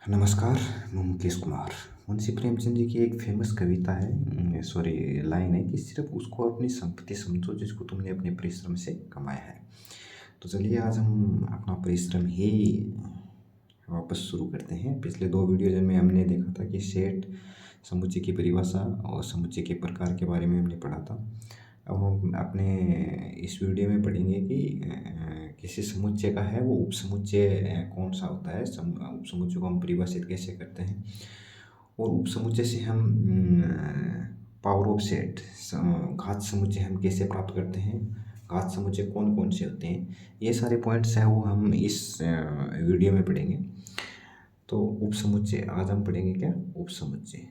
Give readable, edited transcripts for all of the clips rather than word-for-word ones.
नमस्कार। मैं मुकेश कुमार। मुंशी प्रेमचंद जी की एक फेमस कविता है, सॉरी लाइन है कि सिर्फ उसको अपनी संपत्ति समझो जिसको तुमने अपने परिश्रम से कमाया है। तो चलिए आज हम अपना परिश्रम ही वापस शुरू करते हैं। पिछले दो वीडियो में हमने देखा था कि सेठ समुच्चय की परिभाषा और समुच्चय के प्रकार के बारे में हमने पढ़ा था। अब हम अपने इस वीडियो में पढ़ेंगे कि किसी समुच्चय का है वो उपसमुच्चय कौन सा होता है, उपसमुच्चय को हम परिभाषित कैसे करते हैं और उपसमुच्चय से हम पावर ऑफ सेट घात समुच्चय हम कैसे प्राप्त करते हैं, घात समुच्चय कौन कौन से होते हैं, ये सारे पॉइंट्स हैं वो हम इस वीडियो में पढ़ेंगे। तो उपसमुच्चय आज हम पढ़ेंगे क्या, उपसमुच्चय।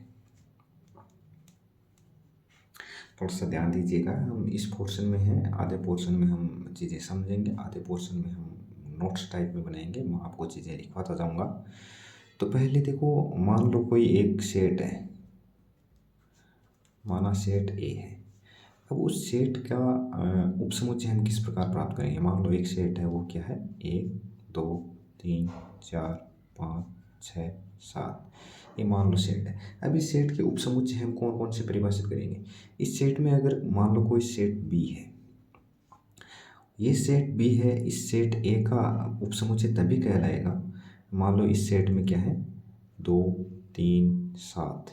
थोड़ा सा ध्यान दीजिएगा, हम इस पोर्शन में हैं, आधे पोर्शन में हम चीज़ें समझेंगे, आधे पोर्शन में हम नोट्स टाइप में बनाएंगे, मैं आपको चीज़ें लिखवाता जाऊंगा। तो पहले देखो, मान लो कोई एक सेट है, माना सेट ए है। अब उस सेट का उपसमुच्चय हम किस प्रकार प्राप्त करेंगे। मान लो एक सेट है, वो क्या है, 1 2 3 4 5 6 7, ये मान लो सेट है। अब इस सेट के उपसमुच्चय हम कौन कौन से परिभाषित करेंगे। इस सेट में अगर मान लो कोई सेट बी है, ये सेट बी है, इस सेट ए का उपसमुच्चय तभी कहलाएगा। मान लो इस सेट में क्या है, 2 3 7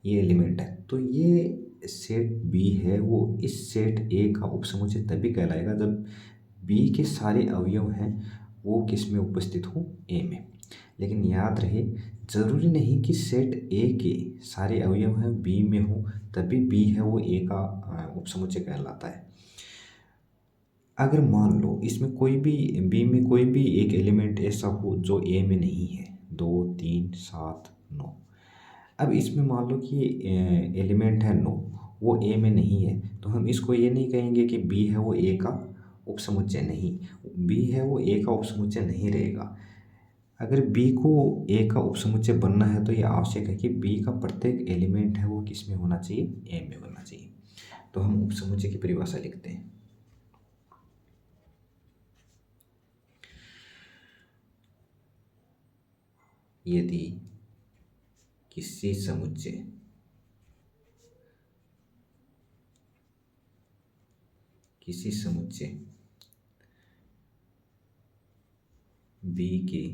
ये एलिमेंट है, तो ये सेट बी है, वो इस सेट ए का उपसमुच्चय तभी कहलाएगा जब बी के सारे अवयव हैं वो किस में उपस्थित हो, ए में। लेकिन याद रहे, जरूरी नहीं कि सेट ए के सारे अवयव हैं बी में हो तभी बी है वो ए का उपसमुच्चय कहलाता है। अगर मान लो इसमें कोई भी, बी में कोई भी एक एलिमेंट ऐसा हो जो ए में नहीं है, 2 3 7 9, अब इसमें मान लो कि एलिमेंट है 9, वो ए में नहीं है, तो हम इसको ये नहीं कहेंगे कि बी है वो ए का उपसमुच्चय नहीं, बी है वो ए का उपसमुच्चय नहीं रहेगा। अगर बी को ए का उपसमुच्चय बनना है तो ये आवश्यक है कि बी का प्रत्येक एलिमेंट है वो किस में होना चाहिए, ए में होना चाहिए। तो हम उपसमुच्चय की परिभाषा लिखते हैं। यदि किसी समुच्चय बी के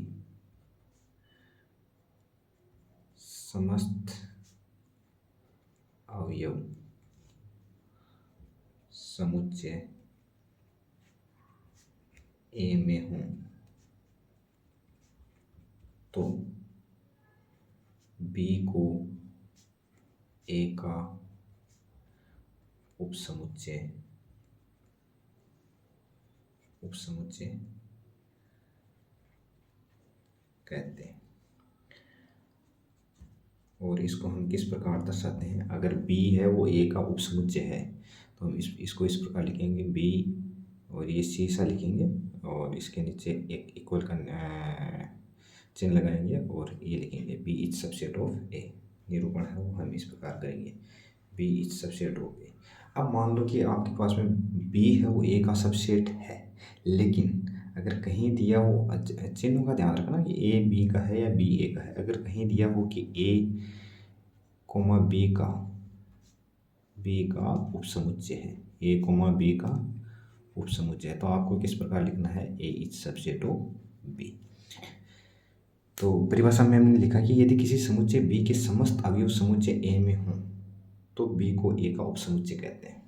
समस्त अवयव समुच्चय ए में हों तो बी को ए का उपसमुच्चय कहते हैं। और इसको हम किस प्रकार दर्शाते हैं, अगर बी है वो ए का उपसमुच्चय है तो हम इसको इस प्रकार लिखेंगे, बी और ये सी सा लिखेंगे और इसके नीचे एक इक्वल का चिन्ह लगाएंगे और ये लिखेंगे बी इज सबसेट ऑफ ए। निरूपण है वो हम इस प्रकार करेंगे, बी इज सबसेट ऑफ ए। अब मान लो कि आपके पास में बी है वो ए का सबसेट है, लेकिन अगर कहीं दिया हो, चिन्हों का ध्यान रखना कि ए बी का है या बी ए का है। अगर कहीं दिया हो कि ए कोमा बी का उपसमुच्चय है, ए कोमा बी का उपसमुच्चय है, तो आपको किस प्रकार लिखना है, A is subset of B. तो परिभाषा में हमने लिखा कि यदि किसी समुच्चय बी के समस्त अवयव समुच्चय ए में हों तो बी को ए का उपसमुच्चय कहते हैं।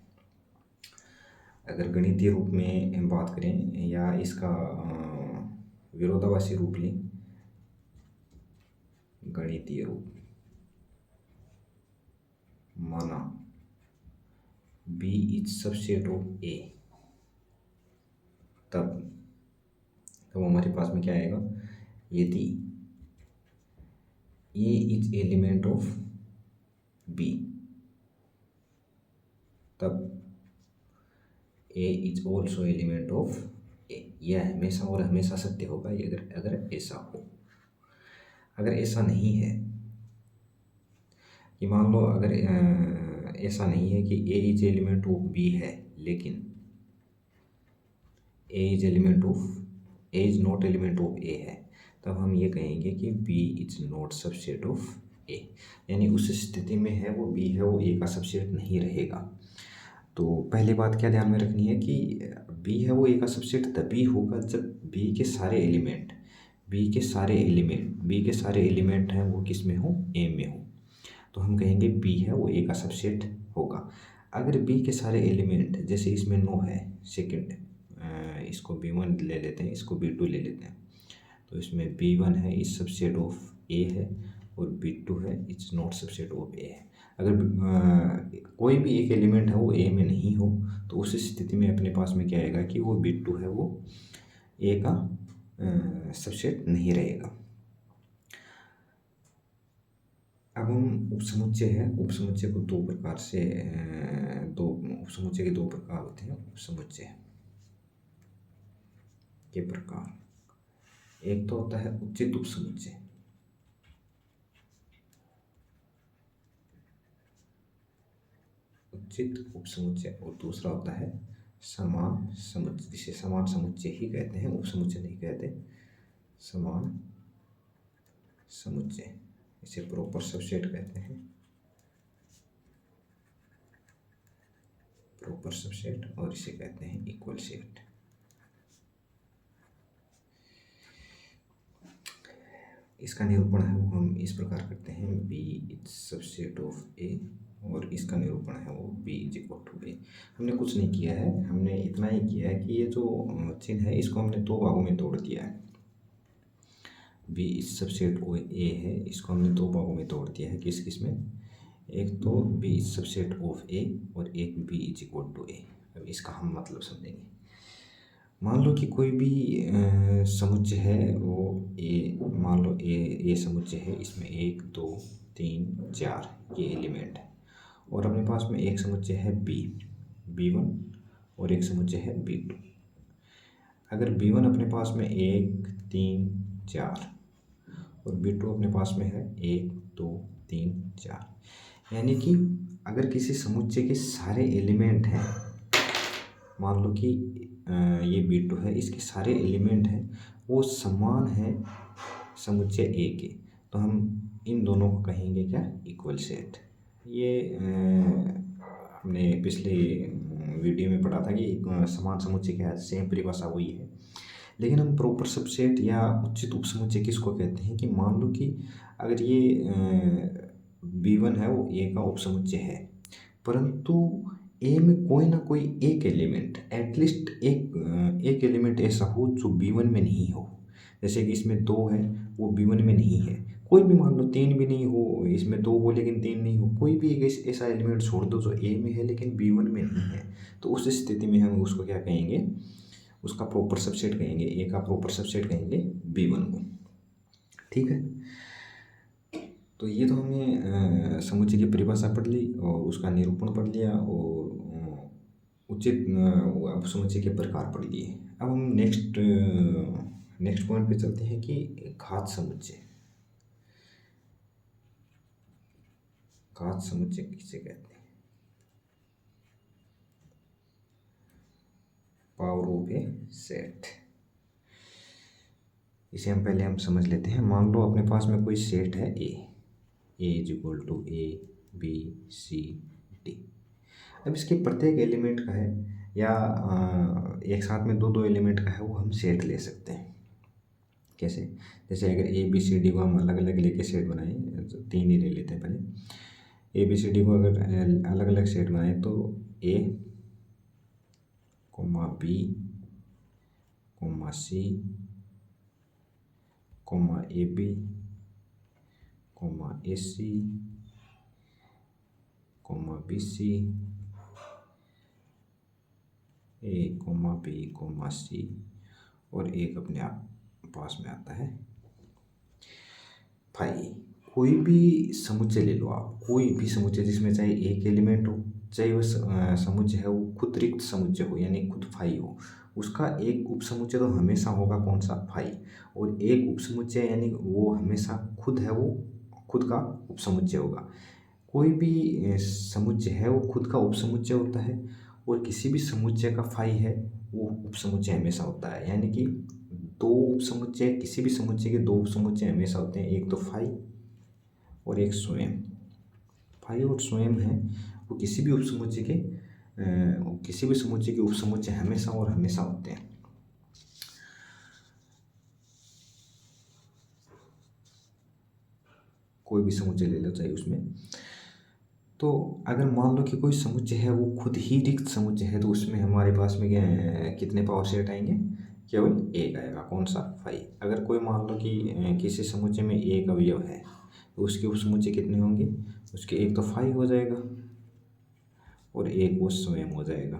अगर गणितीय रूप में बात करें या इसका विरोधाभासी रूप लें, गणितीय रूप माना बी इज सबसेट ऑफ ए, तब हमारे पास में क्या आएगा, यदि A is element of B तब ए इज ऑल्सो एलिमेंट ऑफ ए। यह हमेशा और हमेशा सत्य होगा अगर ऐसा हो। अगर ऐसा नहीं है, कि मान लो अगर ऐसा नहीं है कि A is element of B है लेकिन A is not element of A है, तब हम ये कहेंगे कि B is not subset of A, यानी उस स्थिति में है वो बी है वो ए का सबसेट नहीं रहेगा। तो पहली बात क्या ध्यान में रखनी है कि बी है वो ए का सबसेट तभी होगा जब बी के सारे एलिमेंट हैं वो किस में हो, ए में हो। तो हम कहेंगे बी है वो ए का सबसेट होगा। अगर बी के सारे एलिमेंट, जैसे इसमें 9 है, सेकंड इसको B1 ले लेते हैं, इसको B2 ले लेते हैं। तो इसमें B1 है इस सबसेट ऑफ ए है और B2 है it's not subset of A है। अगर कोई भी एक एलिमेंट है वो ए में नहीं हो तो उस स्थिति में अपने पास में क्या आएगा कि वो B2 है वो ए का सबसेट नहीं रहेगा। अब हम उपसमुच्चय है, उपसमुच्चय को दो प्रकार से उपसमुच्चय के दो प्रकार होते हैं उपसमुच्चय के प्रकार। एक तो होता है उचित उपसमुच्चय, और दूसरा होता है समान समुच्चय, जिसे समान समुच्चय ही कहते हैं, उपसमुच्चय नहीं कहते, समान समुच्चय, इसे प्रॉपर सबसेट कहते हैं, प्रॉपर सबसेट, और इसे कहते हैं इक्वल सेट। इसका निरूपण है वो हम इस प्रकार करते हैं, बी इज सबसेट ऑफ ए, और इसका निरूपण है वो बी इज इक्वल टू ए। हमने कुछ नहीं किया है, हमने इतना ही किया है कि ये जो चिन्ह है इसको हमने दो भागों में तोड़ दिया है। B is subset of A है, इसको हमने दो भागों में तोड़ दिया है, किस किस में, एक तो बी इज सबसेट ऑफ ए और एक बी इज इक्वल टू ए। अब इसका हम मतलब समझेंगे। मान लो कि कोई भी समुच्चय है वो ए, मान लो ए समुच्चय है, इसमें 1 2 3 4 ये एलिमेंट है, और अपने पास में एक समुच्चय है B1 और एक समुच्चय है B2। अगर B1 अपने पास में 1 3 4 और B2 अपने पास में है 1 2 3 4, यानी कि अगर किसी समुच्चय के सारे एलिमेंट हैं, मान लो कि ये B2 है, इसके सारे एलिमेंट हैं वो समान है समुच्चय ए के, तो हम इन दोनों को कहेंगे क्या, इक्वल सेट। ये हमने पिछले वीडियो में पढ़ा था कि समान समुच्चय क्या है, सेम परिभाषा वही है। लेकिन हम प्रॉपर सबसेट या उचित उपसमुच्चय किसको कहते हैं कि मान लो कि अगर ये B1 है वो ए का उपसमुच्चय है, परंतु ए में कोई ना कोई एक एलिमेंट, एटलीस्ट एक एलिमेंट ऐसा हो जो B1 में नहीं हो। जैसे कि इसमें 2 है वो B1 में नहीं है, कोई भी मान लो 3 भी नहीं हो, इसमें 2 हो लेकिन 3 नहीं हो, कोई भी एक ऐसा एलिमेंट छोड़ दो जो ए में है लेकिन B1 में नहीं है, तो उस स्थिति में हम उसको क्या कहेंगे, उसका प्रॉपर सबसेट कहेंगे, ए का प्रॉपर सबसेट कहेंगे B1 को। ठीक है, तो ये तो हमने समुच्चय की परिभाषा पढ़ ली और उसका निरूपण पढ़ लिया और उचित समुच्चय के प्रकार पढ़ लिए। अब हम नेक्स्ट पॉइंट पे चलते हैं कि घात समुच्चय। घात समुच्चय किसे कहते हैं, पावर ऑफ ए सेट। इसे हम समझ लेते हैं। मान लो अपने पास में कोई सेट है A is equal to A B C D. अब इसके प्रत्येक एलिमेंट का है या एक साथ में दो एलिमेंट का है वो हम सेट ले सकते हैं। कैसे, जैसे अगर ए बी सी डी को हम अलग अलग लेके सेट बनाएं, तो 3 ही ले लेते हैं पहले। ए बी सी डी को अगर अलग अलग सेट बनाएं तो A comma B comma C comma A B comma A C comma B C, A comma B comma C, और एक अपने आप पास में आता है फाई। कोई भी समुच्चय ले लो आप, कोई भी समुच्चय जिसमें चाहे एक एलिमेंट हो, चाहे वह समुच्चय है वो खुद रिक्त समुच्चय हो यानी खुद फाई हो, उसका एक उपसमुच्चय तो हमेशा होगा कौन सा, फाई। और एक उपसमुच्चय यानी वो हमेशा खुद है वो खुद का उपसमुच्चय होगा। कोई भी समुच्चय है वो खुद का उपसमुच्चय होता है, और किसी भी समुच्चय का फाई है वो उपसमुच्चय हमेशा होता है। यानी कि दो उपसमुच्चय, किसी भी समुच्चय के दो उपसमुच्चय हमेशा होते हैं, एक तो फाई और एक स्वयं। फाई और स्वयं है वो किसी भी उपसमुच्चय के किसी भी समुच्चय के उपसमुच्चय हमेशा और हमेशा होते हैं। कोई भी समुच्चय ले लो चाहे उसमें। तो अगर मान लो कि कोई समुच्चय है वो खुद ही रिक्त समुच्चय है, तो उसमें हमारे पास में कितने पावर सेट आएंगे? केवल एक आएगा। कौन सा? फाई। अगर कोई मान लो कि किसी समुच्चय में एक अवयव है, तो उसके उपसमुच्चय कितने होंगे? उसके एक तो फाई हो जाएगा और एक वो स्वयं हो जाएगा।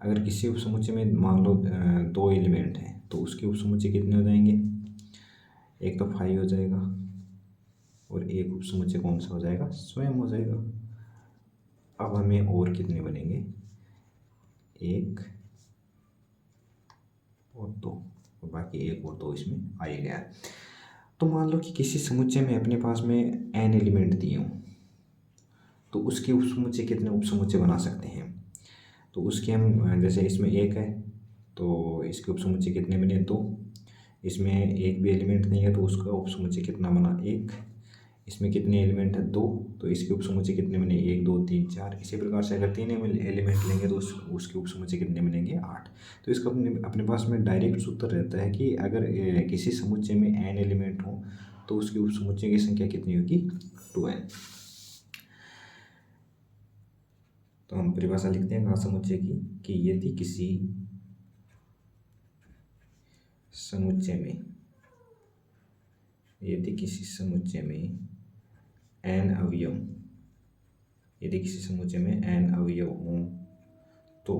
अगर किसी उपसमुच्चय में मान लो दो एलिमेंट हैं, तो उसके उपसमुच्चय कितने हो जाएंगे? एक तो फाई हो जाएगा और एक उपसमुच्चय कौन सा हो जाएगा? स्वयं हो जाएगा। अब हमें और कितने बनेंगे? एक और दो, और बाकी एक और दो इसमें आ ही गया। तो मान लो कि किसी समुच्चय में अपने पास में n एलिमेंट दिए हों, तो उसके उपसमुच्चय कितने उपसमुच्चय बना सकते हैं? तो उसके हम जैसे इसमें एक है तो इसके उपसमुच्चय कितने बने? दो। इसमें एक भी एलिमेंट नहीं है तो उसका उपसमुच्चय कितना बना? एक। इसमें कितने एलिमेंट है? दो, तो इसके उपसमुच्चय कितने बने? एक, दो, तीन, चार। इसी प्रकार से अगर तीन एलिमेंट लेंगे तो उसके उपसमुच्चय कितने बनेंगे? आठ। तो इसका अपने पास में डायरेक्ट सूत्र रहता है कि अगर किसी समुच्चय में n एलिमेंट हो तो उसके उपसमुच्चय की संख्या कितनी होगी? 2n। तो हम परिभाषा लिखते हैं घात समुच्चय की कि यदि किसी समुच्चय में n अवयव, यदि किसी समुच्चय में n अवयव हों तो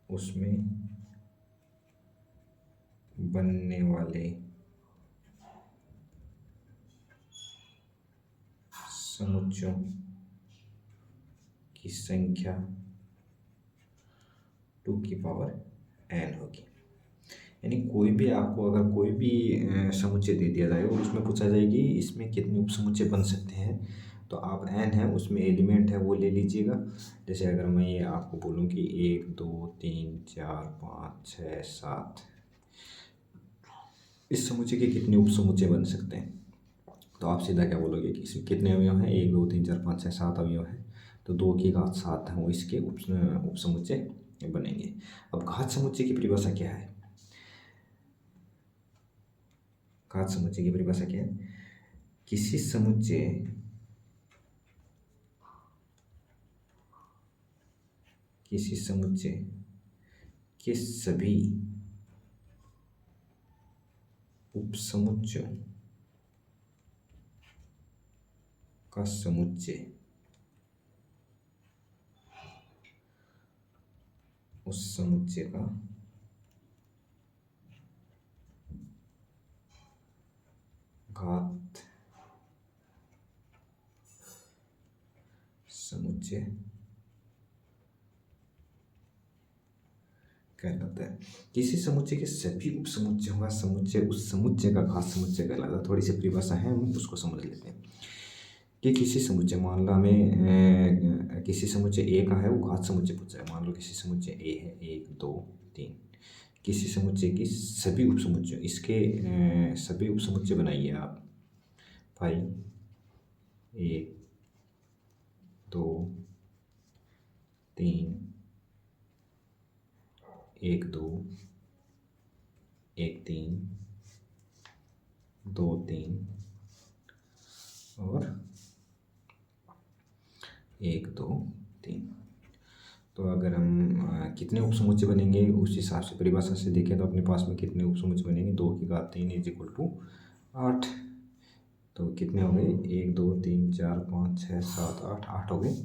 उसमें बनने वाले समुच्चयों की संख्या 2 की पावर n होगी। यानी कोई भी आपको अगर कोई भी समुच्चय दे दिया जाए और उसमें पूछा जाए कि इसमें कितने उपसमुच्चय बन सकते हैं, तो आप n है उसमें एलिमेंट है वो ले लीजिएगा। जैसे अगर मैं ये आपको बोलूँ कि 1 2 3 4 5 6 7, इस समुच्चय के कितने उपसमुच्चय बन सकते हैं, तो आप सीधा क्या बोलोगे कि इसमें कितने अवयव हैं? 1 2 3 4 5 6 7 अवयव हैं, तो 2 की घात 7 है वो इसके उपसमुच्चय बनेंगे। अब घात समुच्चय की परिभाषा क्या है? घात समुच्चय की परिभाषा क्या है? किसी समुच्चय के सभी उपसमुच्चयों का समुच्चय उस समुच्चय का घात समुच्चय कहलाता है। किसी समुच्चय के सभी उपसमुच्चयों का समुच्चय उस समुच्चय का घात समुच्चय कहलाता है। थोड़ी सी परिभाषा है, हम उसको समझ लेते हैं कि किसी समुच्चय, मान लो हमें किसी समुच्चय ए का है वो घात समुच्चय पूछा है। मान लो किसी समुच्चय ए है 1 2 3, किसी समुच्चय की सभी उपसमुच्चय, इसके सभी उपसमुच्चय बनाइए आप। फाई 1 2 3 1 2 1 3 2 3 और 1 2 3। तो अगर हम कितने उपसमुच्चय बनेंगे उस हिसाब से परिभाषा से देखें तो अपने पास में कितने उपसमुच्चय बनेंगे? 2 की घात 3 इज इक्वल टू 8। तो कितने हो गए? 1 2 3 4 5 6 7 8 हो गए।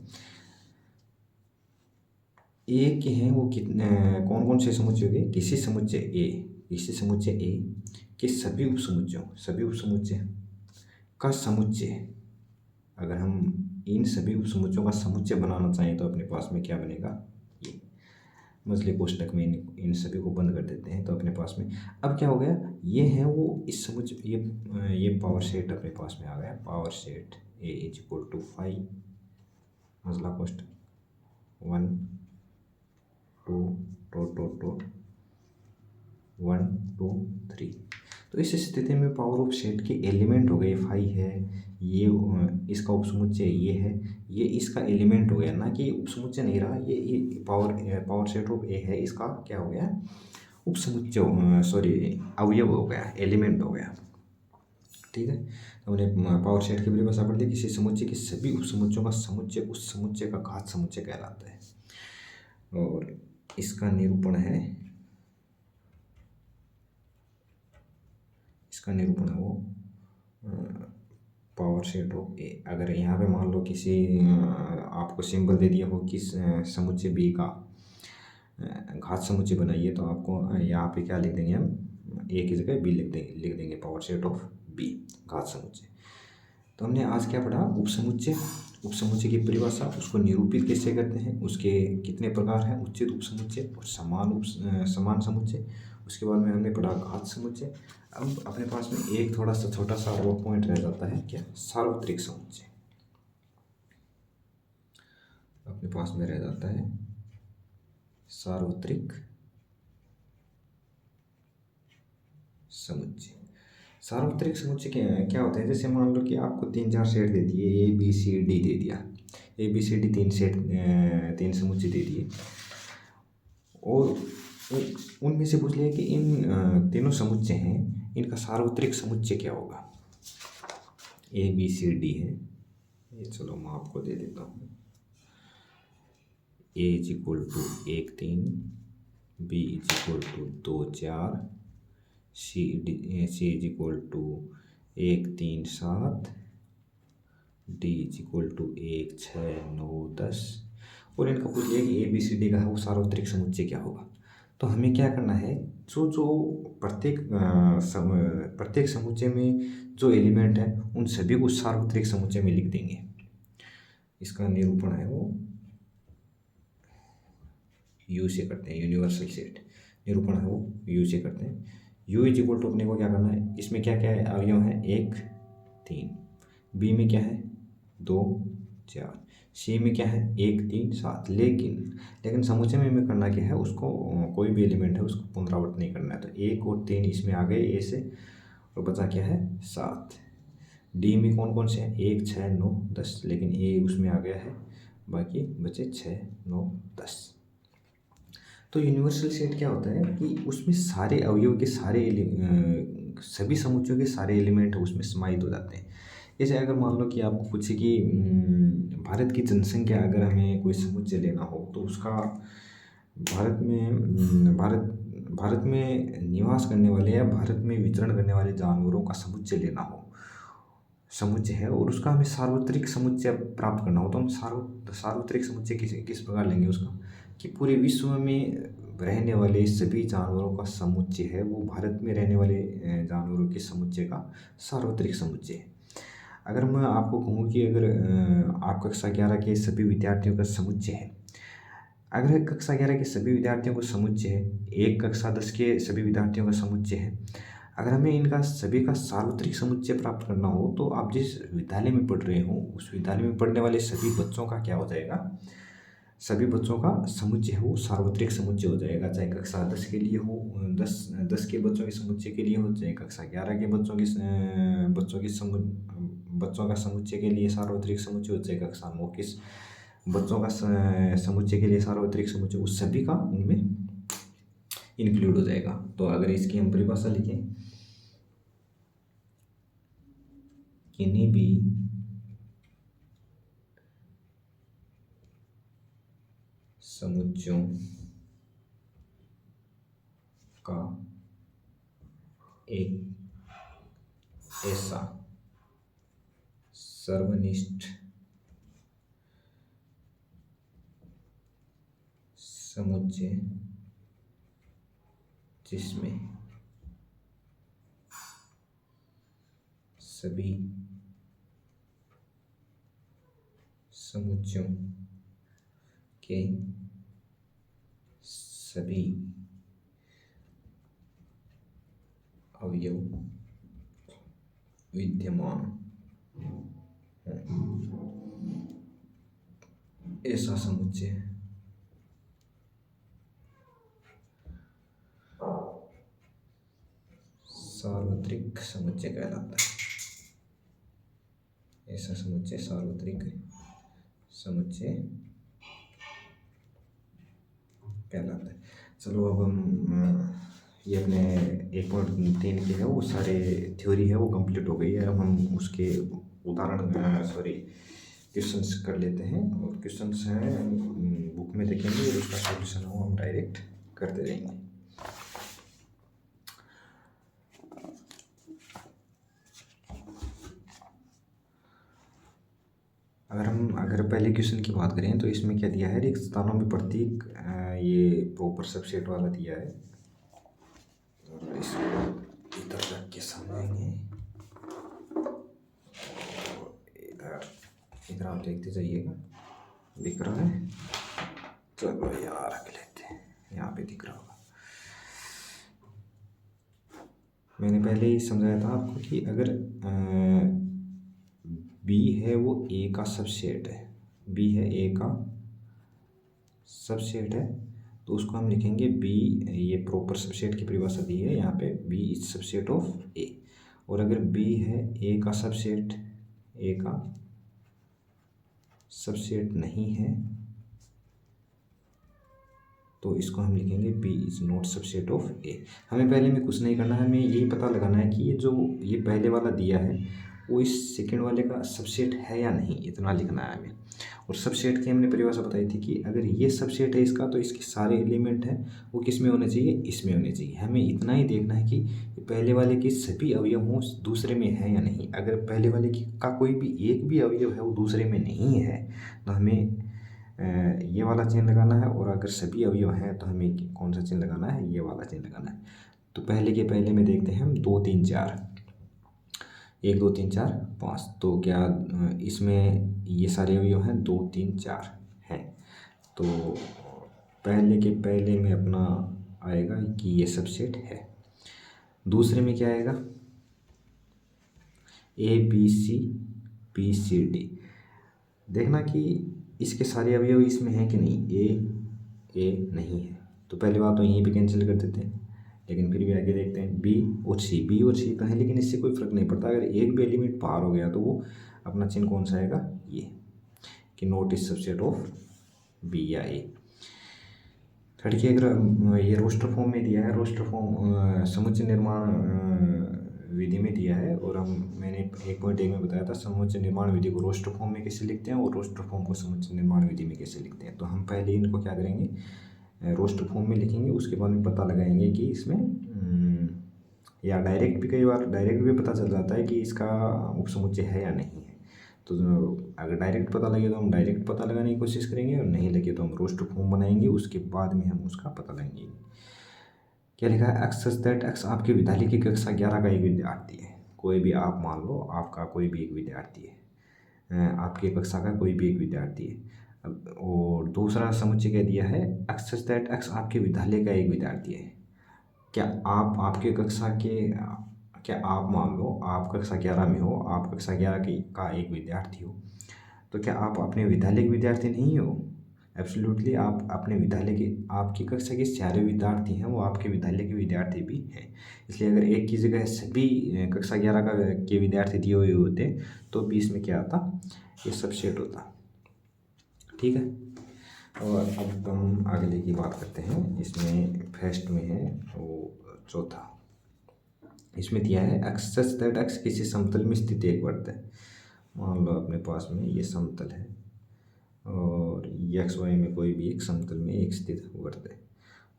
ए के हैं वो कितने, कौन कौन से समुच्चय हो गए? किसी समुच्चय ए के सभी उपसमुच्चय का समुच्चय, अगर हम इन सभी उपसमुच्चयों का समुच्चय बनाना चाहें तो अपने पास में क्या बनेगा? ये मजले कोष्ठक में इन सभी को बंद कर देते हैं तो अपने पास में अब क्या हो गया? ये है वो इस समुच्चय, ये पावर सेट अपने पास में आ गया। Power set A is equal to 5 मजला कोष्ठक 1 2 1 2 3। तो इस स्थिति में पावर ऑफ सेट के एलिमेंट हो गए, फाई है, ये इसका उपसमुच्चय ये है, ये इसका एलिमेंट हो गया, ना कि उपसमुच्चय नहीं रहा, ये पावर सेट ऑफ ए है, इसका क्या हो गया, उपसमुच्चय, सॉरी अवयव हो गया, एलिमेंट हो गया। ठीक है, तो हमने पावर सेट की परिभाषा पढ़ ली, किसी समुच्चय के सभी उपसमुच्चयों का समुच्चय उस समुच्चय का घात समुच्चय कहलाता है। और इसका निरूपण है, इसका निरूपण है वो पावर सेट ऑफ ए। अगर यहाँ पे मान लो किसी आपको सिंबल दे दिया हो कि समुच्चय बी का घात समुच्चय बनाइए, तो आपको यहाँ पे क्या लिख देंगे हम, ए की जगह बी लिख देंगे पावर सेट ऑफ बी घात समुच्चय। तो हमने आज क्या पढ़ा, उपसमुच्चय, उपसमुच्चय की परिभाषा, उसको निरूपित कैसे करते हैं, उसके कितने प्रकार हैं, उचित उपसमुच्चय और समान समुच्चय। उसके बाद में हमने पढ़ा घात समुच्चय। अब अपने पास में एक थोड़ा सा छोटा सा और पॉइंट रह जाता है, क्या, सार्वत्रिक समुच्चय। अपने पास में रह जाता है सार्वत्रिक समुच्चय। सार्वत्रिक समुच्चय क्या होता है, जैसे मान लो कि आपको 3-4 सेट दे दिए, ए बी सी डी दे दिया, ए बी सी डी 3 समुच्चय दे दिए, और उनमें से पूछ लिया कि इन तीनों समुच्चय हैं, इनका सार्वत्रिक समुच्चय क्या होगा। ए बी सी डी है, ये चलो मैं आपको दे देता हूँ, A is equal to 1 3, B is equal to 2 4, C is equal to 1 3 7, D is equal to 1 6 9 10। और इनका पूछ लिया कि ए बी सी डी का है वो सार्वत्रिक समुच्चय क्या होगा। तो हमें क्या करना है, जो प्रत्येक समुच्चय में जो एलिमेंट है उन सभी को सार्वत्रिक समुच्चय में लिख देंगे। इसका निरूपण है वो यू से करते हैं, यूनिवर्सल सेट निरूपण है वो यू से करते हैं। यू इज इक्वल टू अपने को क्या करना है, इसमें क्या क्या है, अवयव है 1 3, बी में क्या है 2 4, सी में क्या है 1 3 7। लेकिन समुच्चय में हमें करना क्या है, उसको कोई भी एलिमेंट है उसको पुनरावृत नहीं करना है। तो 1 और 3 इसमें आ गए ए से, और बचा क्या है 7। डी में कौन कौन से हैं 1 6 9 10, लेकिन ए उसमें आ गया है, बाकी बचे 6 9 10। तो यूनिवर्सल सेट क्या होता है कि उसमें सारे अवयव के सभी समुच्चयों के सारे एलिमेंट उसमें समाहित हो जाते हैं। जैसे अगर मान लो कि आपको पूछे कि भारत की जनसंख्या अगर हमें कोई समुच्चय लेना हो, तो उसका भारत में निवास करने वाले या भारत में विचरण करने वाले जानवरों का समुच्चय लेना हो, समुच्चय है, और उसका हमें सार्वत्रिक समुच्चय प्राप्त करना हो, तो हम सार्वत्रिक समुच्चय किस प्रकार लेंगे उसका, कि पूरे विश्व में रहने वाले सभी जानवरों का समुच्चय है वो भारत में रहने वाले जानवरों के समुच्चय का सार्वत्रिक समुच्चय है। अगर मैं आपको कहूँ कि अगर आप कक्षा 11 के सभी विद्यार्थियों का समुच्चय है, अगर कक्षा 11 के सभी विद्यार्थियों का समुच्चय है, एक कक्षा 10 के सभी विद्यार्थियों का समुच्चय है, अगर हमें इनका सभी का सार्वत्रिक समुच्चय प्राप्त करना हो, तो आप जिस विद्यालय में पढ़ रहे हो उस विद्यालय में पढ़ने वाले सभी बच्चों का क्या हो जाएगा, सभी बच्चों का समुच्चय है वो सार्वत्रिक समुच्चय हो जाएगा। चाहे कक्षा 10 के लिए हो, 10 के बच्चों के समुच्चय के लिए हो, चाहे कक्षा 11 के बच्चों का समुच्चय के लिए सार्वत्रिक समुच्चय हो, चाहे कक्षा 9 के बच्चों का समुच्चय के लिए सार्वत्रिक समुच्चय, उस सभी का उनमें इंक्लूड हो जाएगा। तो अगर इसकी हम परिभाषा लिखें, किन्हीं भी समुच्चयों का एक ऐसा सर्वनिष्ठ समुच्चय जिसमें सभी समुच्चयों के सभी अवयव विद्यमान हैं, ऐसा समुच्चय सार्वत्रिक समुच्चय कहलाता है। ऐसा समुच्चय सार्वत्रिक समुच्चय कहलाता है। चलो अब हम ये अपने 1.3 के है वो सारे थ्योरी है वो कंप्लीट हो गई है। अब हम उसके उदाहरण सॉरी क्वेश्चंस कर लेते हैं, और क्वेश्चंस हैं बुक में देखेंगे और उसका सॉल्यूशन हो हम डायरेक्ट करते रहेंगे। अगर पहले क्वेश्चन की बात करें तो इसमें क्या दिया है, रिक्त स्थानों में प्रतीक ये प्रॉपर सबसेट वाला दिया है। और इसको इधर रख के समझेंगे, इधर आप देखते जाइएगा, दिख रहा है। चलो यार रख लेते हैं, यहाँ पे दिख रहा होगा। मैंने पहले ही समझाया था आपको कि अगर बी है वो ए का सबसेट है, बी है ए का सबसेट है, तो उसको हम लिखेंगे बी, ये प्रॉपर सबसेट की परिभाषा दी है यहाँ पे, बी इज सबसेट ऑफ ए। और अगर बी है ए का सबसेट, ए का सबसेट नहीं है, तो इसको हम लिखेंगे B is not subset of A. हमें पहले में कुछ नहीं करना है, हमें यही पता लगाना है कि ये जो ये पहले वाला दिया है वो इस सेकंड वाले का सबसेट है या नहीं, इतना लिखना है हमें। और सबसेट की हमने परिभाषा बताई थी कि अगर ये सबसेट है इसका, तो इसके सारे एलिमेंट हैं वो किस में होने चाहिए, इसमें होने चाहिए। हमें इतना ही देखना है कि पहले वाले के सभी अवयव हों दूसरे में है या नहीं। अगर पहले वाले की का कोई भी एक भी अवयव है वो दूसरे में नहीं है, तो हमें ये वाला चिन्ह लगाना है। और अगर सभी अवयव हैं तो हमें कौन सा चिन्ह लगाना है, ये वाला चिन्ह लगाना है। तो पहले के पहले में देखते हैं हम 2 3 4, 1 2 3 4 5। तो क्या इसमें ये सारे अवयव हैं, 2 3 4 हैं। तो पहले के पहले में अपना आएगा कि ये सबसेट है। दूसरे में क्या आएगा, ए बी सी डी। देखना कि इसके सारे अवयव इसमें हैं कि नहीं, ए नहीं है, तो पहली बात तो यहीं पे कैंसिल कर देते हैं। लेकिन फिर भी आगे देखते हैं, बी और सी तो है, लेकिन इससे कोई फर्क नहीं पड़ता। अगर एक भी एलिमेंट बाहर हो गया तो वो अपना चिन्ह कौन सा आएगा, ये कि not is subset of B या ए। थर्ड की अगर ये रोस्टर फॉर्म में दिया है, रोस्टर फॉर्म समुच्चय निर्माण विधि में दिया है। और मैंने 1.1 में बताया था समुच्चय निर्माण विधि को रोस्टर फॉर्म में कैसे लिखते हैं और रोस्टर फॉर्म को समुच्चय निर्माण विधि में कैसे लिखते हैं। तो हम पहले इनको क्या करेंगे, रोस्टर फॉर्म में लिखेंगे, उसके बाद में पता लगाएंगे कि इसमें या डायरेक्ट भी, कई बार डायरेक्ट भी पता चल जाता है कि इसका उपसमुच्चय है या नहीं है। तो अगर डायरेक्ट पता लगे तो हम डायरेक्ट पता लगाने की कोशिश करेंगे, और नहीं लगे तो हम रोस्टर फॉर्म बनाएंगे, उसके बाद में हम उसका पता लगाएंगे। क्या लिखा है, एक्स सच दैट एक्स आपके विद्यालय की कक्षा 11 का एक विद्यार्थी है। कोई भी आप मान लो, आपका कोई भी एक विद्यार्थी है, आपकी कक्षा का कोई भी एक विद्यार्थी है। और दूसरा समुच्चय क्या दिया है, एक्स सच दैट एक्स आपके विद्यालय का एक विद्यार्थी है। क्या आप आपके कक्षा के, क्या आप मान लो आप कक्षा 11 में हो, आप कक्षा 11 का एक विद्यार्थी हो, तो क्या आप अपने विद्यालय के विद्यार्थी नहीं हो? एब्सोल्युटली आप अपने विद्यालय के, आपकी कक्षा के सारे विद्यार्थी हैं वो आपके विद्यालय के विद्यार्थी भी हैं। इसलिए अगर एक की जगह सभी कक्षा 11 के विद्यार्थी दिए हुए होते तो भी इसमें क्या आता, ये सबसेट होता। ठीक है, और अब हम अगले की बात करते हैं। इसमें फर्स्ट में है वो चौथा, इसमें दिया है एक्स सच दैट एक्स किसी समतल में स्थित एक वृत्त है। मान लो अपने पास में ये समतल है और एक्स वाई में कोई भी एक समतल में एक स्थित वृत्त है।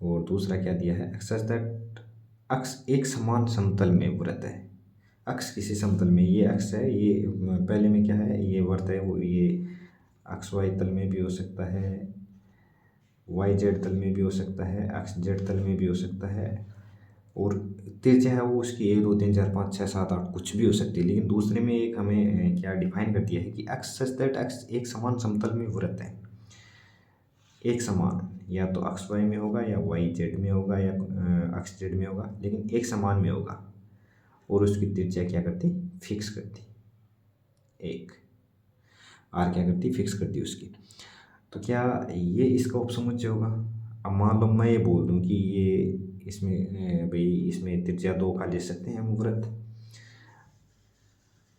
और दूसरा क्या दिया है, एक्स सच दैट अक्स एक समान समतल में वृत्त है। अक्स किसी समतल में, ये अक्स है, ये पहले में क्या है, ये वृत्त है, वो ये अक्स वाई तल में भी हो सकता है, वाई जेड तल में भी हो सकता है, एक्स जेड तल में भी हो सकता है। और त्रिज्या है वो उसकी 1 2 3 4 5 6 7 8 कुछ भी हो सकती है। लेकिन दूसरे में एक हमें क्या डिफाइन कर दिया है कि एक्स सच दैट एक्स एक समान समतल में वृत्त है। एक समान, या तो एक्स वाई में होगा या वाई जेड में होगा या एक्स जेड में होगा, लेकिन एक समान में होगा। और उसकी त्रिज्या क्या करती, फिक्स करती, एक आर क्या करती, फिक्स करती उसकी। तो क्या ये इसका उपसमुच्चय होगा? अब मान लो मैं ये बोल दूं कि ये इसमें भाई इसमें त्रिज्या 2 का ले सकते हैं हम वृत्त,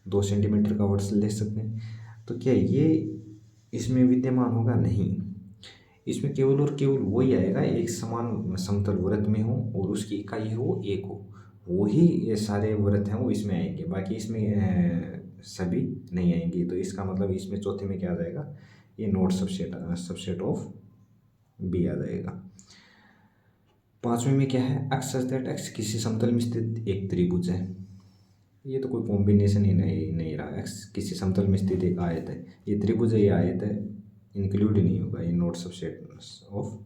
2 सेंटीमीटर का वृत्त ले सकते हैं, तो क्या ये इसमें विद्यमान होगा? नहीं। इसमें केवल और केवल वही आएगा एक समान समतल वृत्त में हो और उसकी इकाई हो एक हो, वही ये सारे वृत्त हैं वो इसमें आएंगे, बाकी इसमें सभी नहीं आएंगे। तो इसका मतलब इसमें चौथे में क्या आ जाएगा? ये नोट सबसेट ऑफ बी आ जाएगा। पांचवें में क्या है? एक्स सच दैट एक्स किसी समतल में स्थित एक त्रिभुज है। ये तो कोई कॉम्बिनेशन ही नहीं रहा। एक्स किसी समतल में स्थित एक आयत है, ये त्रिभुज है, ये आयत है, इंक्लूड ही नहीं होगा, ये नोट सबसेट ऑफ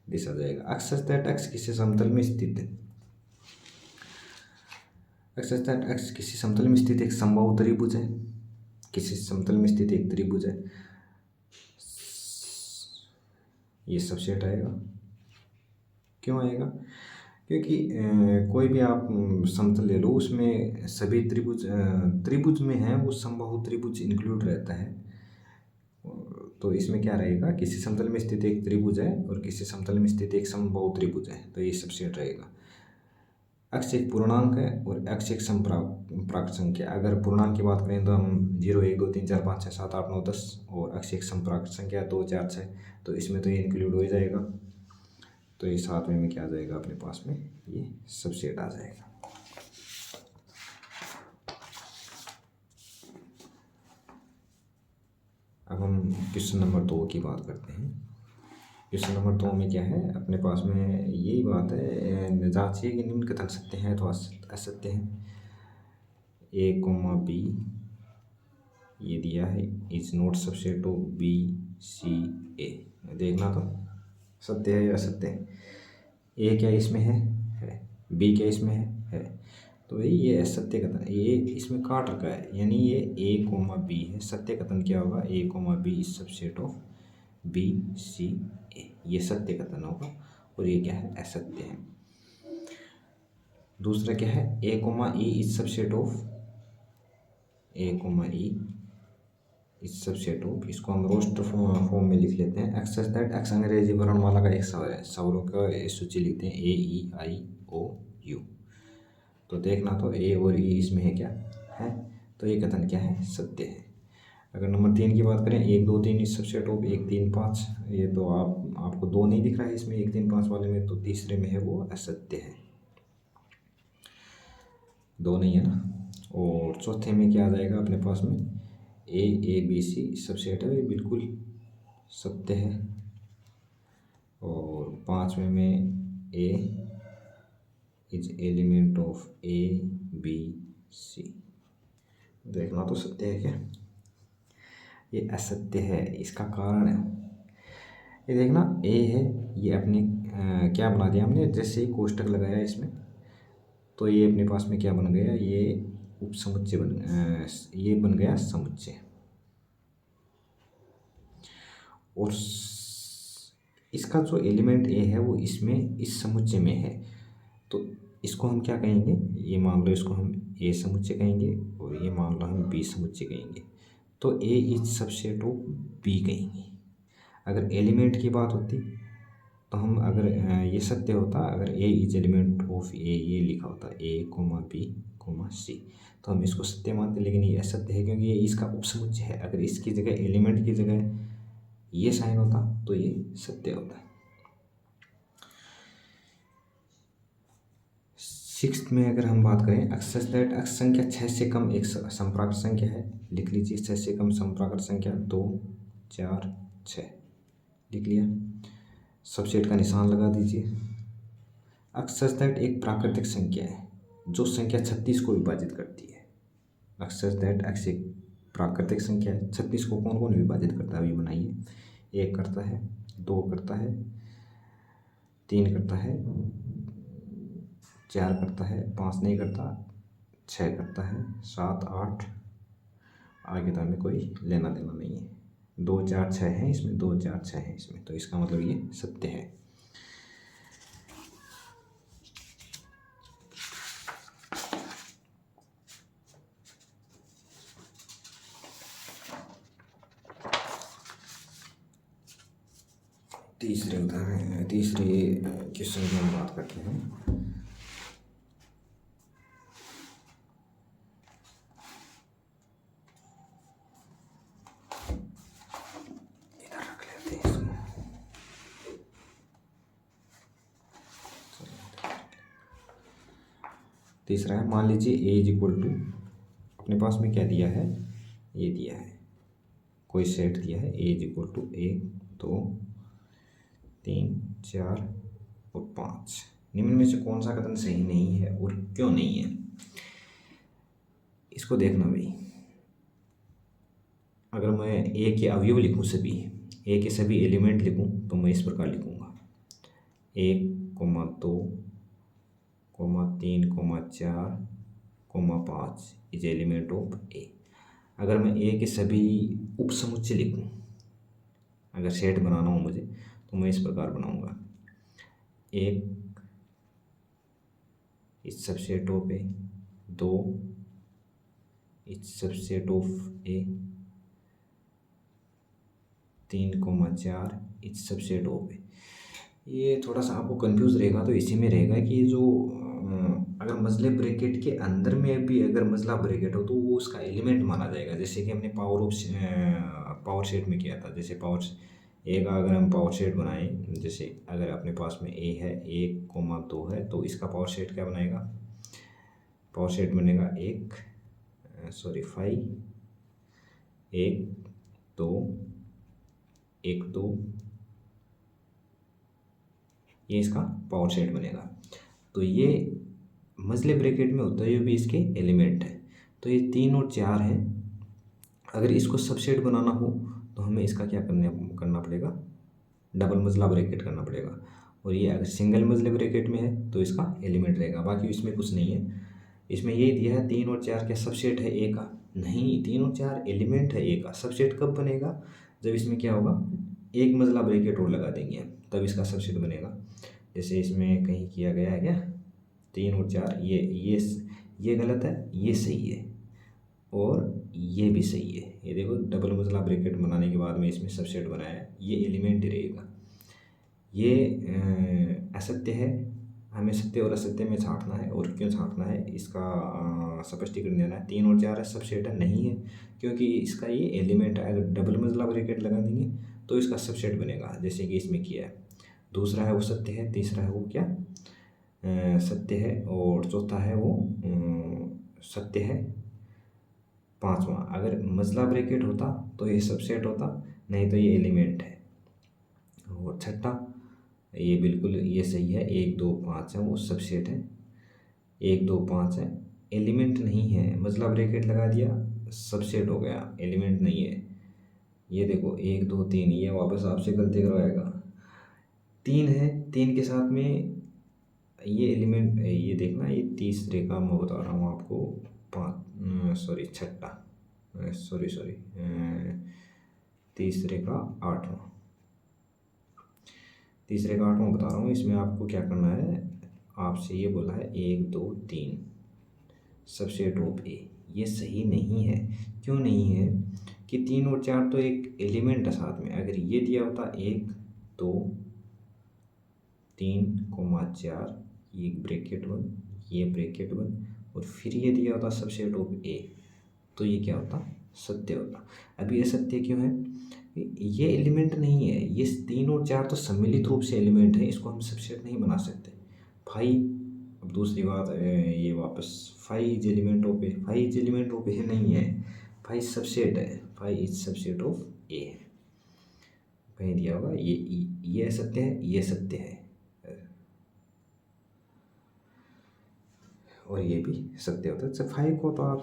दिस आ जाएगा। एक्स सच दैट एक्स किसी समतल में स्थित है, एक्स सच दैट एक्स किसी समतल में स्थित एक समबाहु त्रिभुज है, किसी समतल में स्थित एक त्रिभुज है, ये सबसेट आएगा। क्यों आएगा? क्योंकि कोई भी आप समतल ले लो, उसमें सभी त्रिभुज में है वो समबाहु त्रिभुज इंक्लूड रहता है। तो इसमें क्या रहेगा? किसी समतल में स्थित एक त्रिभुज है और किसी समतल में स्थित एक समबाहु त्रिभुज है, तो ये सबसेट रहेगा। एक्स एक पूर्णांक है और एक्स एक समप्राप्त संख्या। अगर पूर्णांक की बात करें तो हम 0 1 2 3 4 5 6 7 8 9 10, और एक्स एक समप्राप्त संख्या 2 4 6, तो इसमें तो ये इंक्लूड हो जाएगा। तो ये सातवें में क्या आ जाएगा अपने पास में? ये सबसेट आ जाएगा। अब हम क्वेश्चन नंबर 2 की बात करते हैं। क्वेश्चन नंबर 2 में क्या है अपने पास में? यही बात है, जांचिए कि निम्न कथन सत्य हैं तो असत्य हैं। ए कोमा बी ये दिया है, is not subset of B C A. देखना तो सत्य है या असत्य है। ए क्या इसमें है, बी क्या इसमें है। तो भाई ये असत्य कथन, ये इसमें काट रखा है, यानी ये ए कोमा बी है। सत्य कथन क्या होगा? A comma B is subset of B C A, ये सत्य कथन होगा। और ये क्या है? असत्य है। दूसरा क्या है? A comma E is subset of, A comma E is subset of, इसको हम रोस्टर फॉर्म में लिख लेते हैं। एक्स सच दैट एक्स अंग्रेजी वर्णमाला का एक स्वर है, स्वरों का सूची लिखते हैं, ए ई आई ओ यू। तो देखना तो ए और ई इसमें है क्या है, तो ये कथन क्या है? सत्य है। अगर नंबर 3 की बात करें, 1 2 3 इस सबसेट ऑफ 1 3 5, ये तो आपको 2 नहीं दिख रहा है इसमें 1 3 5 वाले में, तो तीसरे में है वो असत्य है, 2 नहीं है ना। और चौथे में क्या आ जाएगा अपने पास में? ए बी सी सबसेट है, ये बिल्कुल सत्य है। और पांचवें में A is element of A B C, देखना तो सत्य है क्या? ये असत्य है। इसका कारण है, ये देखना ए है, ये अपने क्या बना दिया हमने? जैसे ही कोष्टक लगाया इसमें, तो ये अपने पास में क्या बन गया? ये उपसमुच्चय ये बन गया समुच्चय। और इसका जो एलिमेंट ए है वो इसमें इस समुच्चय में है, तो इसको हम क्या कहेंगे? ये मान लो इसको हम ए समुच्चय कहेंगे और ये मान लो हम बी समुच्चय कहेंगे, तो ए इज सबसेट ऑफ बी कहेंगे। अगर एलिमेंट की बात होती तो हम, अगर ये सत्य होता, अगर ए इज एलिमेंट ऑफ ए ये लिखा होता, ए कोमा बी कोमा सी, तो हम इसको सत्य मानते, लेकिन ये असत्य है क्योंकि ये इसका उपसमुच्चय है। अगर इसकी जगह एलिमेंट की जगह ये साइन होता तो ये सत्य होता। 6 में अगर हम बात करें, एक्स सच दैट एक्स संख्या 6 से कम एक संप्राकृत संख्या है, लिख लीजिए 6 से कम संप्राकृत संख्या 2 4 6, लिख लिया, सबसेट का निशान लगा दीजिए। एक्स सच दैट एक प्राकृतिक संख्या है जो संख्या 36 को विभाजित करती है। एक्स सच दैट एक्स एक प्राकृतिक संख्या है, 36 को कौन कौन विभाजित करता है अभी बनाइए। 1 करता है, 2 करता है, 3 करता है, 4 करता है, 5 नहीं करता, 6 करता है, 7 8, आगे तो हमें कोई लेना देना नहीं है। 2 4 6 है इसमें, 2 4 6 है इसमें, तो इसका मतलब ये सत्य है। तीसरे उदाहरण तीसरे क्वेश्चन की हम बात करते हैं। इधर रख लेते हैं इसको। तीसरा है, मान लीजिए ए इज इक्वल टू, अपने पास में क्या दिया है, ये दिया है, कोई सेट दिया है, ए इज इक्वल टू 1 2 3 4 और 5। निम्न में से कौन सा कथन सही नहीं है और क्यों नहीं है, इसको देखना भाई। अगर मैं ए के अवयव लिखूं, सभी ए के सभी एलिमेंट लिखूं, तो मैं इस प्रकार लिखूंगा 1 2 3 4 5 इज एलिमेंट ऑफ ए। अगर मैं ए के सभी उप समुच्चय लिखूं, अगर सेट बनाना हो मुझे, तो मैं इस प्रकार बनाऊंगा 1 इस सबसेट ऑफ ए, 2 इस सबसेट ऑफ ए, 3 4 इस सबसेट ऑफ ए। ये थोड़ा सा आपको कंफ्यूज रहेगा, तो इसी में रहेगा कि जो अगर मजले ब्रैकेट के अंदर में भी अगर मजला ब्रैकेट हो तो वो उसका एलिमेंट माना जाएगा। जैसे कि हमने पावर सेट में किया था। जैसे ए का अगर हम पावर सेट बनाएं, जैसे अगर अपने पास में ए है 1 2 है, तो इसका पावर सेट क्या बनाएगा, पावर सेट बनेगा 5 1 2 1 2, ये इसका पावर सेट बनेगा। तो ये मजले ब्रैकेट में होता है, ये भी इसके एलिमेंट है। तो ये 3 और 4 है। अगर इसको सबसेट बनाना हो तो हमें इसका क्या करना पड़ेगा, डबल मजला ब्रैकेट करना पड़ेगा। और ये अगर सिंगल मजले ब्रैकेट में है तो इसका एलिमेंट रहेगा। बाकी इसमें कुछ नहीं है। इसमें ये दिया है 3 और 4 का सबसेट है ए का, नहीं 3 और 4 एलिमेंट है ए का। सबसेट कब बनेगा, जब इसमें क्या होगा, एक मजला ब्रैकेट और लगा देंगे, तब इसका सबसेट बनेगा। जैसे इसमें कहीं किया गया है क्या, 3 और 4, ये गलत है, ये सही है, और ये भी सही है। ये देखो डबल मजला ब्रैकेट बनाने के बाद में इसमें सबसेट बनाया है, ये एलिमेंट ही रहेगा। ये असत्य है, हमें सत्य और असत्य में छांटना है। और क्यों छांटना है इसका स्पष्टीकरण देना है। 3 और 4 है सबसेट है, नहीं है, क्योंकि इसका ये एलिमेंट है। अगर डबल मजला ब्रैकेट लगा देंगे तो इसका सबसेट बनेगा, जैसे कि इसमें किया है। दूसरा है वो सत्य है, तीसरा है वो क्या सत्य है, और चौथा है वो सत्य है। पांचवा, अगर मजला ब्रैकेट होता तो ये सबसेट होता, नहीं तो ये एलिमेंट है। और छठा, ये बिल्कुल ये सही है, 1 2 5 है, वो सबसेट है। 1 2 5 है, एलिमेंट नहीं है, मजला ब्रैकेट लगा दिया, सबसेट हो गया, एलिमेंट नहीं है। ये देखो 1 2 3, ये वापस आपसे गलती करवाएगा। 3 है, 3 के साथ में ये एलिमेंट, ये देखना, ये तीसरे का मैं बता रहा हूँ आपको, छठा, तीसरे का आठवां बता रहा हूँ। इसमें आपको क्या करना है, आपसे ये बोला है 1 2 3 सबसेट ऑफ ए, ये सही नहीं है। क्यों नहीं है कि 3 और 4 तो एक एलिमेंट है साथ में। अगर ये दिया होता 1 2 3 4, ये ब्रैकेट 1, ये ब्रैकेट 1, और फिर ये दिया होता सबसेट ऑफ ए, तो ये क्या होता, सत्य होता। अब ये सत्य क्यों है, ये एलिमेंट नहीं है। ये 3 और 4 तो सम्मिलित रूप से एलिमेंट है, इसको हम सबसेट नहीं बना सकते। 5, अब दूसरी बात, ये वापस 5 is element of A, 5 is element of A नहीं है, 5 सबसेट है, 5 इज सबसेट ऑफ ए है। कहीं दिया होगा ये सत्य है, ये सत्य है, और ये भी सत्य होता है। अच्छा, 5 को तो आप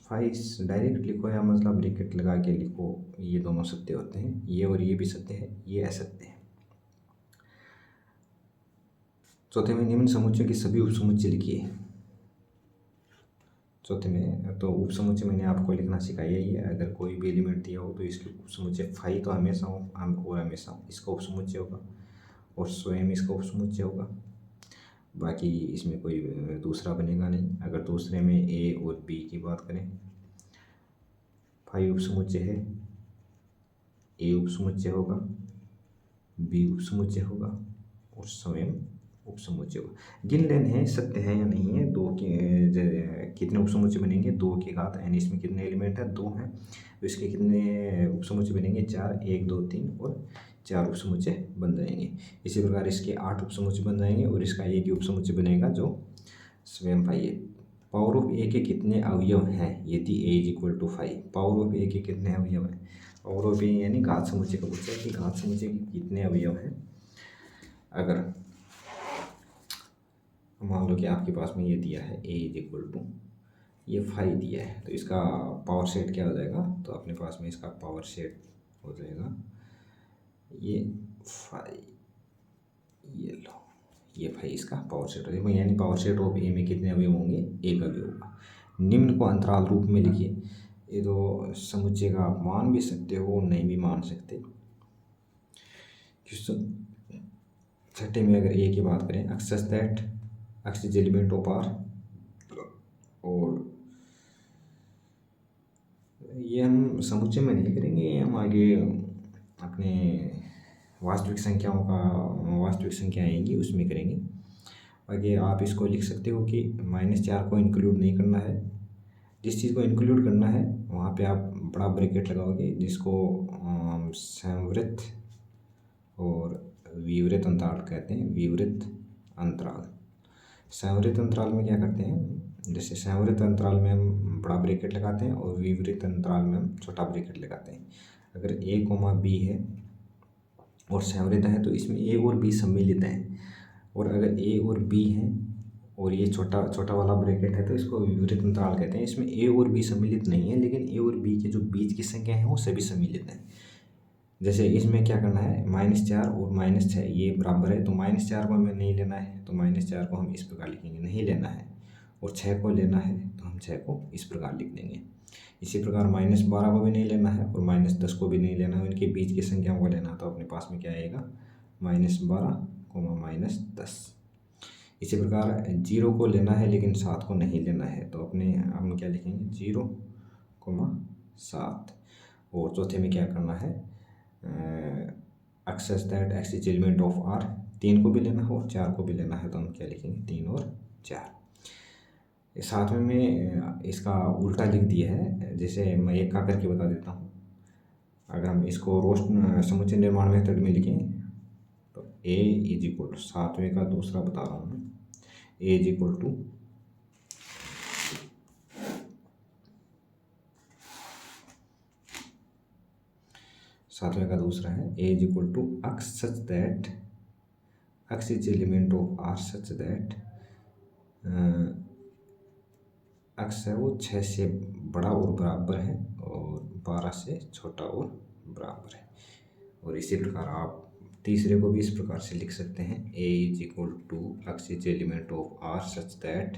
5 डायरेक्ट लिखो या मतलब ब्रैकेट लगा के लिखो, ये दोनों सत्य होते हैं। ये और ये भी सत्य है, ये असत्य है। चौथे में निम्न समुच्चय की सभी उपसमुच्चय लिखिए। चौथे में तो उपसमुच्चय मैंने आपको लिखना सिखाया ही है। अगर कोई भी एलिमेंट दिया हो तो इसके उपसमुच्चय 5 तो हमेशा और हमेशा इसका उपसमुच्चय होगा, और स्वयं इसका उपसमुच्चय होगा। बाकी इसमें कोई दूसरा बनेगा नहीं। अगर दूसरे में ए और बी की बात करें, 5 उपसमुच्चय है, ए उपसमुच्चय होगा, बी उपसमुच्चय होगा और स्वयं उपसमुच्चय होगा। गिन लेने हैं सत्य है या नहीं है। दो के कितने उपसमुच्चय बनेंगे, 2 की घात n, इसमें कितने एलिमेंट है, 2 हैं, तो इसके कितने उपसमुच्चय बनेंगे, 4, 1 2 3 और 4 उपसमुच्चय बन जाएंगे। इसी प्रकार इसके 8 उपसमुच्चय बन जाएंगे और इसका एक ही उपसमुच्चय बनेगा जो स्वयं फाई है। पावर ऑफ ए के कितने अवयव हैं यदि A is equal to 5। Power of A के कितने अवयव हैं, पावर ऑफ ए यानी घात समुच्चय का पूछा है कि घात समुच्चय के कितने अवयव हैं। अगर मान लो कि आपके पास में ये दिया है ए इज इक्वल टू ये 5 दिया है, तो इसका पावर सेट क्या हो जाएगा, तो अपने पास में इसका पावर सेट हो जाएगा ये 5, ये लो ये 5 इसका पावर सेट हो जाएगा। यानी पावर सेट ऑफ ए में कितने अवयव होंगे, एक अवयव होगा। निम्न को अंतराल रूप में लिखिए। ये तो समुच्चय का आप मान भी सकते हो और नहीं भी मान सकते। छठे में अगर ए की बात करें, एक्सेस that x is element of R, और ये हम समुच्चय में नहीं करेंगे, हम आगे अपने वास्तविक संख्या आएंगी उसमें करेंगे। आगे आप इसको लिख सकते हो कि -4 को इंक्लूड नहीं करना है। जिस चीज़ को इंक्लूड करना है वहाँ पे आप बड़ा ब्रैकेट लगाओगे, जिसको संवृत और विवृत अंतराल कहते हैं। विवृत अंतराल, संवृत अंतराल में क्या करते हैं, जैसे संवृत अंतराल में हम बड़ा ब्रैकेट लगाते हैं और विवृत अंतराल में हम छोटा ब्रैकेट लगाते हैं। अगर a, b है और संवृत है तो इसमें a और b सम्मिलित हैं, और अगर a और b है और ये छोटा वाला ब्रैकेट है तो इसको विवृत अंतराल कहते हैं। इसमें a और b सम्मिलित नहीं है, लेकिन a और b के जो बीच की संख्या है वो सभी सम्मिलित हैं। जैसे इसमें क्या करना है, -4 और -6 ये बराबर है, तो -4 को हमें नहीं लेना है, तो -4 को हम इस प्रकार लिखेंगे, नहीं लेना है, और 6 को लेना है तो हम 6 को इस प्रकार लिख देंगे। इसी प्रकार -12 को भी नहीं लेना है और -10 को भी नहीं लेना है, इनके बीच की संख्याओं को लेना है, तो अपने पास में क्या आएगा, -12, -10। इसी प्रकार 0 को लेना है लेकिन 7 को नहीं लेना है, तो हम क्या लिखेंगे, 0, 7। और चौथे में क्या करना है, एक्सेस that x is element of R, 3 को भी लेना हो और 4 को भी लेना है, तो हम क्या लिखेंगे, 3 और 4। सातवें में इसका उल्टा लिख दिया है, जैसे मैं एक का करके बता देता हूँ। अगर हम इसको रोस्ट समुच्चय निर्माण मेथड में लिखें तो ए इज इक्वल टू, सातवें का दूसरा बता रहा हूँ मैं, ए इज इक्वल टू सातवें का दूसरा है A is equal to X such that x is element of R such that X है वो 6 से बड़ा और बराबर है और 12 से छोटा और बराबर है। और इसी प्रकार आप तीसरे को भी इस प्रकार से लिख सकते हैं, A is equal to X is element of R such that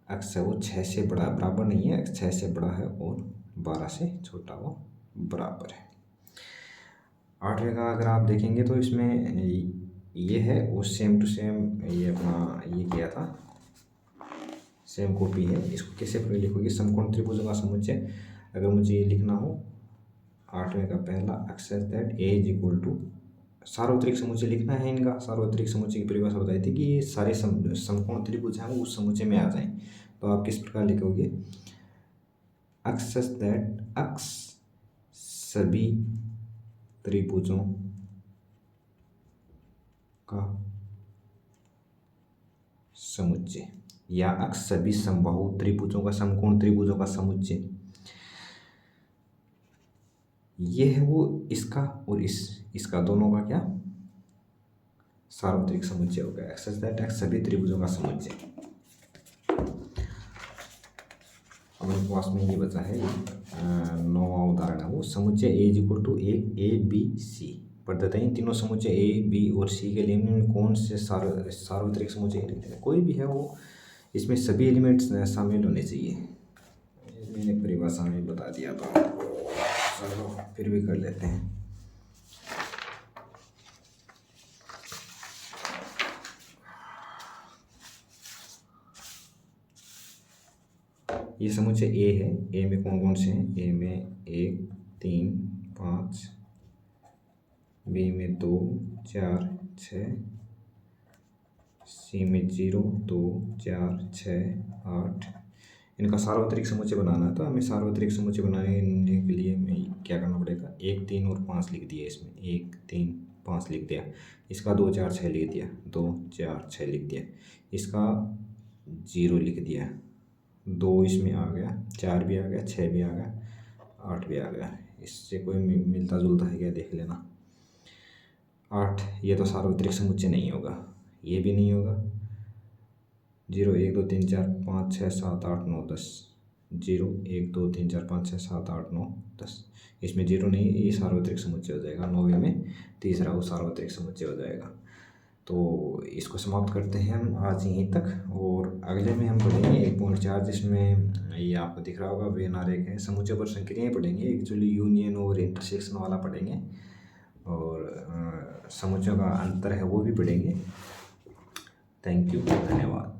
X है वो 6 से बड़ा, बराबर नहीं है, एक्स 6 से बड़ा है और 12 से छोटा वो बराबर है। आठवें का अगर आप देखेंगे तो इसमें ये है वो सेम टू सेम ये अपना ये किया था, सेम कॉपी है। इसको कैसे लिखोगे, समकोण त्रिभुजों का समुच्चय अगर मुझे ये लिखना हो, आठवें का पहला एक्सेस that A is equal to, सार्वत्रिक समुच्चय लिखना है इनका। सार्वत्रिक समुच्चय की परिभाषा बताई थी कि ये सारे समकोण त्रिभुज हैं वो उस समुच्चय में आ जाएं, तो आप किस प्रकार लिखोगे, एक्सेस दैट एक्स सभी त्रिभुजों का समुच्चय, या एक्स सभी समबाहु त्रिभुजों का, समकोण त्रिभुजों का समुच्चय। ये है वो इसका और इसका दोनों का क्या सार्वत्रिक समुच्चय हो गया। एक्सेस दैट एक्स सभी त्रिभुजों का समुच्चय। हमारे पास में ये बचा है 9वां उदाहरण है वो, समुच्चय A is equal to A B C प्रदत्त है। इन तीनों समुच्चय ए बी और सी के लिए इनमें कौन से सार्वत्रिक समुच्चय, कोई भी है वो, इसमें सभी एलिमेंट्स शामिल होने चाहिए। मैंने परिभाषा में बता दिया था, चलो फिर भी कर लेते हैं। ये समुच्चय ए है, ए में कौन कौन से हैं, ए में 1 3 5 बी में 2 4 6, सी में 0 2 4 6 8। इनका सार्वत्रिक समुच्चय बनाना है, तो हमें सार्वत्रिक समुच्चय बनाने के लिए हमें क्या करना पड़ेगा, 1 3 और 5 लिख दिया इसमें, 1 3 5 लिख दिया। इसका 2 4 6 लिख दिया, 2 4 6 लिख दिया। इसका 0 लिख दिया, 2 इसमें आ गया, 4 भी आ गया, 6 भी आ गया, 8 भी आ गया। इससे कोई मिलता जुलता है क्या, देख लेना। 8, ये तो सार्वत्रिक समुच्चय नहीं होगा, ये भी नहीं होगा। 0 1 2 3 4 5 6 7 8 9 10, 0 1 2 3 4 5 6 7 8 9 10। इसमें 0 नहीं, ये सार्वत्रिक समुच्चय हो जाएगा। 9वीं में तीसरा वो सार्वत्रिक समुच्चय हो जाएगा। तो इसको समाप्त करते हैं हम आज यहीं तक, और अगले में हम पढ़ेंगे 1.4, जिसमें ये आपको दिख रहा होगा वेन आरेख है, समुच्चय पर संक्रियाएं पढ़ेंगे। एक्चुअली यूनियन और इंटरसेक्शन वाला पढ़ेंगे, और समुच्चयों का अंतर है वो भी पढ़ेंगे। थैंक यू, धन्यवाद।